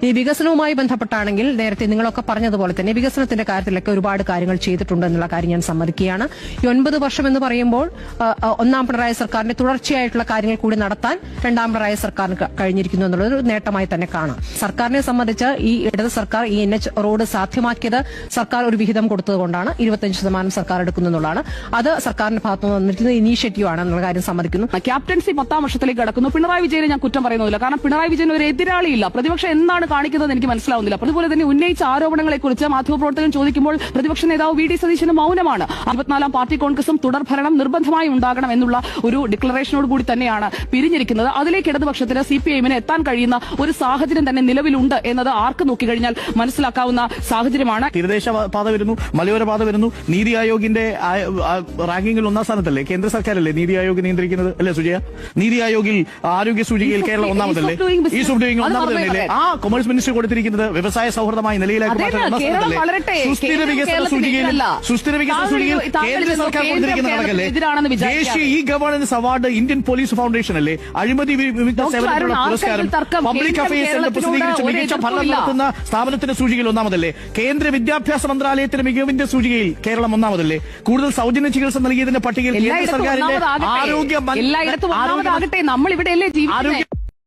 ഈ വികസനവുമായി ബന്ധപ്പെട്ടാണെങ്കിൽ നേരത്തെ നിങ്ങളൊക്കെ പറഞ്ഞതുപോലെ തന്നെ വികസനത്തിന്റെ കാര്യത്തിലൊക്കെ ഒരുപാട് കാര്യങ്ങൾ ചെയ്തിട്ടുണ്ട് എന്നുള്ള കാര്യം ഞാൻ സമ്മതിക്കുകയാണ്. ഈ 9 വർഷം എന്ന് പറയുമ്പോൾ ഒന്നാം പിണറായി സർക്കാരിന്റെ തുടർച്ചയായിട്ടുള്ള കാര്യങ്ങൾ കൂടി നടത്താൻ രണ്ടാം പിണറായി സർക്കാരിന് കഴിഞ്ഞിരിക്കുന്നു എന്നുള്ളത് ഒരു നേട്ടമായി തന്നെ കാണാം. സർക്കാരിനെ സംബന്ധിച്ച് ഈ ഇടത് സർക്കാർ ഈ NH റോഡ് സാധ്യമാക്കിയത് സർക്കാർ ഒരു വിഹിതം കൊടുത്തതുകൊണ്ടാണ്. 25% സർക്കാർ എടുക്കുന്നു എന്നുള്ളതാണ്. അത് സർക്കാരിന്റെ ഭാഗത്തുനിന്ന് വന്നിരിക്കുന്ന ഇനീഷ്യേറ്റീവ് ആണ് എന്നുള്ള കാര്യം സമ്മതിക്കുന്നു. ക്യാപ്റ്റൻസി 10ാം വർഷത്തിലേക്ക് കടക്കുന്നു. പിണറായി വിജയനെ ഞാൻ കുറ്റം പറയുന്നില്ല. കാരണം പിണറായി വിജയൻ ഒരു എതിരാളിയില്ല. പ്രതിപക്ഷം എന്താണ് കാണിക്കുന്നത് എനിക്ക് മനസ്സിലാവുന്നില്ല. അതുപോലെ തന്നെ ഉന്നയിച്ച ആരോപണങ്ങളെക്കുറിച്ച് മാധ്യമപ്രവർത്തകൻ ചോദിക്കുമ്പോൾ പ്രതിപക്ഷ നേതാവ് VD സതീശന് മൌനമാണ്. 54ാം പാർട്ടി കോൺഗ്രസും തുടർഭരണം നിർബന്ധമായി ഉണ്ടാകണം എന്നുള്ള ഒരു ഡിക്ലറേഷനോട് കൂടി തന്നെയാണ് പിരിഞ്ഞിരിക്കുന്നത്. അതിലേക്ക് ഇടതുപക്ഷത്തിന് CPIM-ന് എത്താൻ കഴിയുന്ന ഒരു സാഹചര്യം തന്നെ നിലവിലുണ്ട് എന്നത് ആർക്ക് നോക്കിക്കഴിഞ്ഞാൽ മനസ്സിലാക്കാവുന്ന സാഹചര്യമാണ്. തീരദേശ പാത വരുന്നു, മലയോര പാത വരുന്നു. നീതി ആയോഗിന്റെ റാങ്കിങ്ങിൽ 1ാം സ്ഥാനത്തല്ലേ? കേന്ദ്ര സർക്കാരല്ലേ നീതി ആയോഗ് നിയന്ത്രിക്കുന്നത് അല്ലേ സുജയ? നീതി ആയോഗിൽ ആരോഗ്യ സൂചികയിൽ കേരളം 1ാമതല്ലേ? ഈസ് ഓഫ് ഡൂയിങ് 1ാമതല്ലേ? ആ കൊമേഴ്സ് മിനിസ്റ്റർ കൊടുത്തിരിക്കുന്നത് വ്യവസായ സൗഹൃദമായ നിലയിലേക്ക് സുസ്ഥിര വികസന സൂചികയിൽ കേന്ദ്ര സർക്കാർ കൊടുത്തിരിക്കുന്ന കണക്കല്ലേ? ദേശീയ E governance award Indian police foundation അല്ലേ? അഴിമതി വിരുദ്ധ സേവനത്തിനുള്ള പുരസ്കാരം പബ്ലിക് അഫയേഴ്സ് സെന്റർ പ്രസിദ്ധീകരിച്ച മികച്ച ഭരണം നടത്തുന്ന സ്ഥാപനത്തിന്റെ സൂചികയിൽ 1ാമതല്ലേ? കേന്ദ്ര വിദ്യാഭ്യാസ മന്ത്രാലയത്തിന്റെ മികവിന്റെ സൂചികയിൽ കേരളം 1ാമതല്ലേ? കൂടുതൽ സൗജന്യ ചികിത്സ നൽകിയതിന്റെ പട്ടികയിൽ കേന്ദ്ര സർക്കാരിന്റെ ആരോഗ്യ നമ്മൾ ഇവിടെയല്ലേ